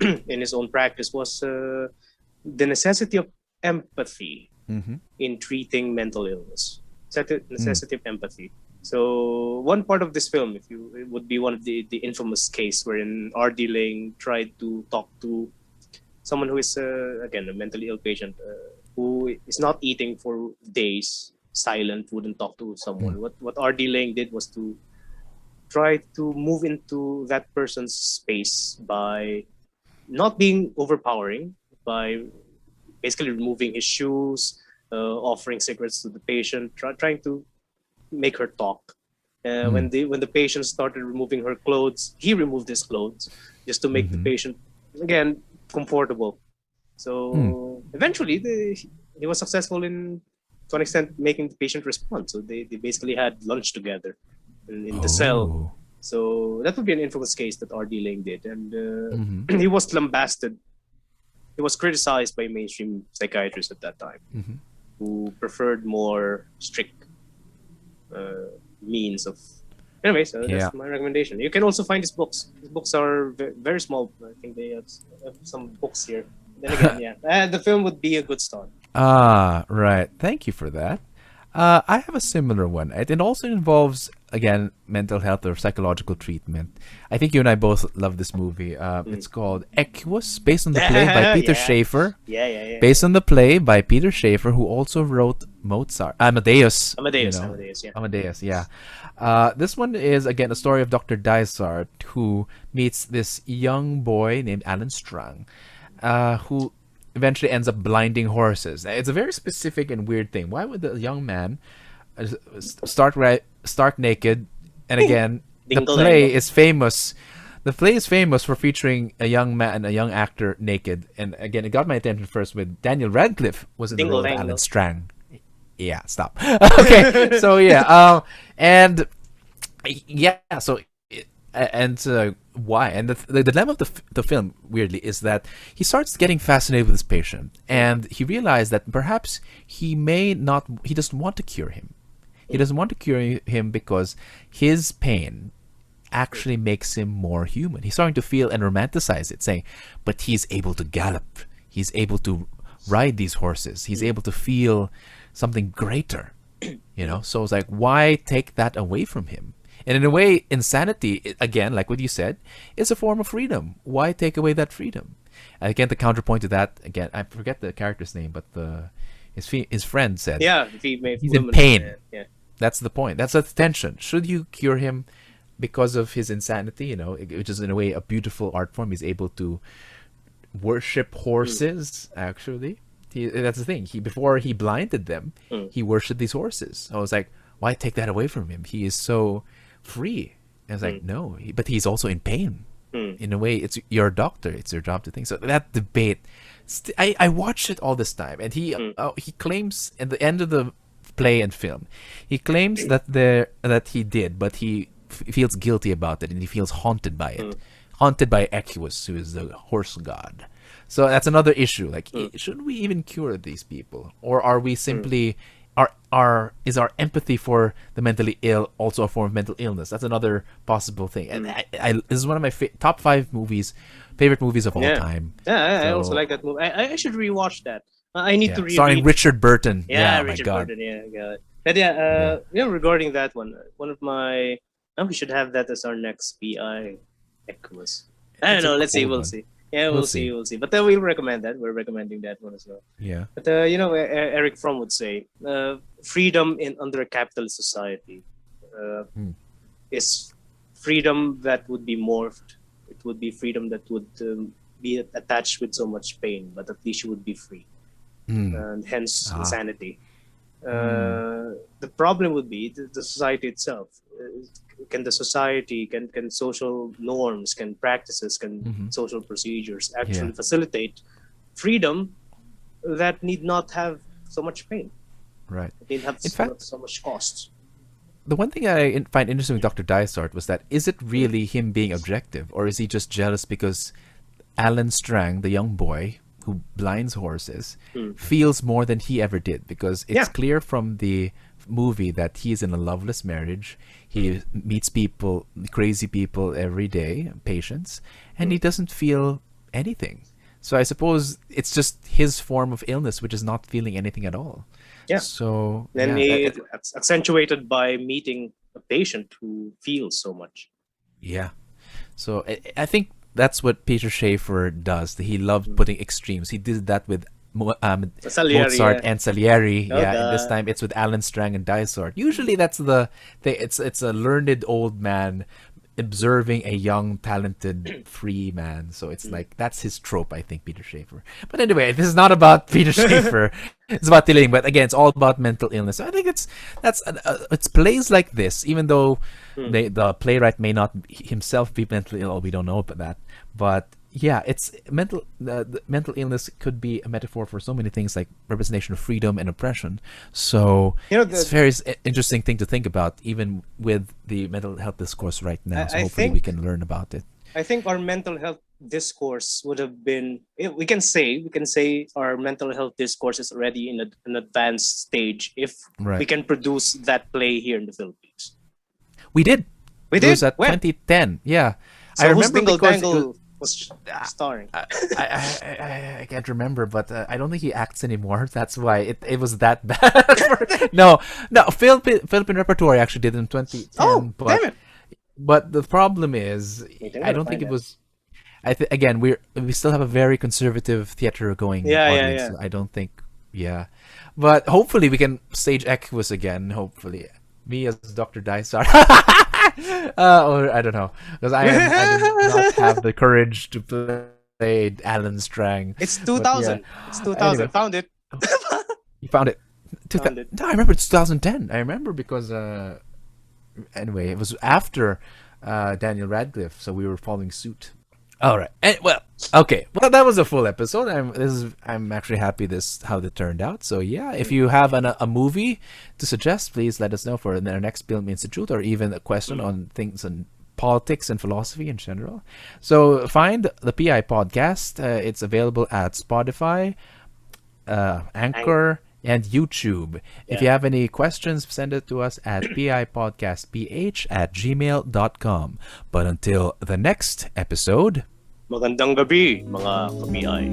in his own practice, was the necessity of empathy Mm-hmm. in treating mental illness. Mm. Necessity of empathy. So one part of this film, if you it would be one of the infamous case wherein R.D. Ling tried to talk to someone who is again a mentally ill patient who is not eating for days, silent, wouldn't talk to Mm. someone. What R.D. Ling did was to try to move into that person's space by not being overpowering, by basically removing his shoes, offering cigarettes to the patient, trying to make her talk. Mm. When the patient started removing her clothes, he removed his clothes just to make the Mm-hmm. patient again comfortable. Mm. So eventually, he was successful in, to an extent, making the patient respond. So they basically had lunch together in the cell. Oh. So that would be an infamous case that R.D. Ling did, and Mm-hmm. he was lambasted. He was criticized by mainstream psychiatrists at that time, Mm-hmm. who preferred more strict means of. Anyway, so Yeah. that's my recommendation. You can also find his books. His books are very small. I think they have some books here. Then again, yeah, the film would be a good start. Ah, right. Thank you for that. I have a similar one. It also involves, again, mental health or psychological treatment. I think you and I both love this movie. It's called Equus, based on the play by Peter Yeah, Schaeffer. yeah. Based on the play by Peter Schaeffer, who also wrote Mozart, Amadeus. Amadeus, yeah. Amadeus, yeah. This one is, again, a story of Dr. Dysart, who meets this young boy named Alan Strang, who eventually ends up blinding horses. It's a very specific and weird thing. Why would the young man start naked? And again, the Dingle play dangle. is famous. The play is famous for featuring a young man, a young actor naked. And again, it got my attention first with Daniel Radcliffe was in the Dingle role of Alan dangle. Strang. Yeah, stop. Okay, so yeah, and yeah, so and why? And the dilemma of the film, weirdly, is that he starts getting fascinated with his patient, and he realized that perhaps he doesn't want to cure him. He doesn't want to cure him because his pain actually makes him more human. He's starting to feel and romanticize it, saying, but he's able to gallop. He's able to ride these horses. He's able to feel something greater, So it's like, why take that away from him? And in a way, insanity, again, like what you said, is a form of freedom. Why take away that freedom? And again, the counterpoint to that, again, I forget the character's name, but his friend said, Yeah, female he's in woman. pain. Yeah. That's the point. That's the tension. Should you cure him because of his insanity, which is in a way a beautiful art form? He's able to worship horses, actually. That's the thing. Before he blinded them, he worshipped these horses. I was like, why take that away from him? He is so free. And it's like, no, but he's also in pain. In a way, it's your doctor. It's your job to think. So that debate, I watched it all this time, and he claims at the end of the play and film, he claims that he did, but he feels guilty about it, and he feels haunted by it, haunted by Equus, who is the horse god. So that's another issue. Like, should we even cure these people, or are we simply is our empathy for the mentally ill also a form of mental illness? That's another possible thing. And this is one of my top 5 favorite movies of all Yeah. time. Yeah, I So, also like that movie. I should rewatch that. I need to starring reread. Richard Burton. Yeah, My Richard God. Burton. Yeah, got it. But yeah, regarding that one of my, we should have that as our next PI, Equus. I don't It's a know. Let's see. cool We'll one. see. Yeah, We'll we'll see. see. We'll see. But we'll recommend that. We're recommending that one as well. Yeah. But Erich Fromm would say, freedom in under a capitalist society is freedom that would be morphed. It would be freedom that would be attached with so much pain, but at least you would be free, and hence insanity. The problem would be the society itself. Can the society, can social norms, can practices, can social procedures actually facilitate freedom that need not have so much pain? Right. It need have In fact, so much cost. the one thing I find interesting with Dr. Dysart was that, is it really him being objective, or is he just jealous because Alan Strang, the young boy who blinds horses, feels more than he ever did? Because it's clear from the movie that he's in a loveless marriage. He meets people, crazy people every day, patients, and he doesn't feel anything. So I suppose it's just his form of illness, which is not feeling anything at all. Yeah. So then it's accentuated by meeting a patient who feels so much. Yeah. So I think that's what Peter Schaefer does. He loved putting extremes. He did that with Mozart and Salieri. And this time it's with Alan Strang and Dysart. Usually that's the thing. It's a learned old man observing a young, talented, free man. So it's like, that's his trope, I think, Peter Schaefer. But anyway, this is not about Peter Schaefer. It's about Tililing. But again, it's all about mental illness. So I think it's plays like this, even though the playwright may not himself be mentally ill. We don't know about that. But yeah, it's mental. The mental illness could be a metaphor for so many things, like representation of freedom and oppression. So it's a very interesting thing to think about, even with the mental health discourse right now. So hopefully we can learn about it. I think our mental health discourse would have been. We can say our mental health discourse is already in an advanced stage if we can produce that play here in the Philippines. We did. It was at 2010. Yeah, so I remember because was starring. I can't remember, but I don't think he acts anymore. That's why it was that bad. No, Philippine Repertory actually did in 2010. Oh, damn it! But the problem is, I don't think it was. Again, we still have a very conservative theater going. Yeah. So I don't think. Yeah, but hopefully we can stage Equus again. Hopefully, me as Dr. Dysart. Or I don't know, because I did not have the courage to play Alan Strang. It's 2000. It's 2000. Anyway. Found it. You found it. No, I remember it's 2010. I remember because anyway, it was after Daniel Radcliffe, so we were following suit. All right. Okay. Well, that was a full episode. I'm actually happy how that turned out. So yeah, if you have a movie to suggest, please let us know for our next Pilm Institute, or even a question on things and politics and philosophy in general. So find the PI podcast. It's available at Spotify, Anchor, and YouTube. If you have any questions, send it to us at pipodcastph@gmail.com. But until the next episode, magandang gabi, mga ka-PI.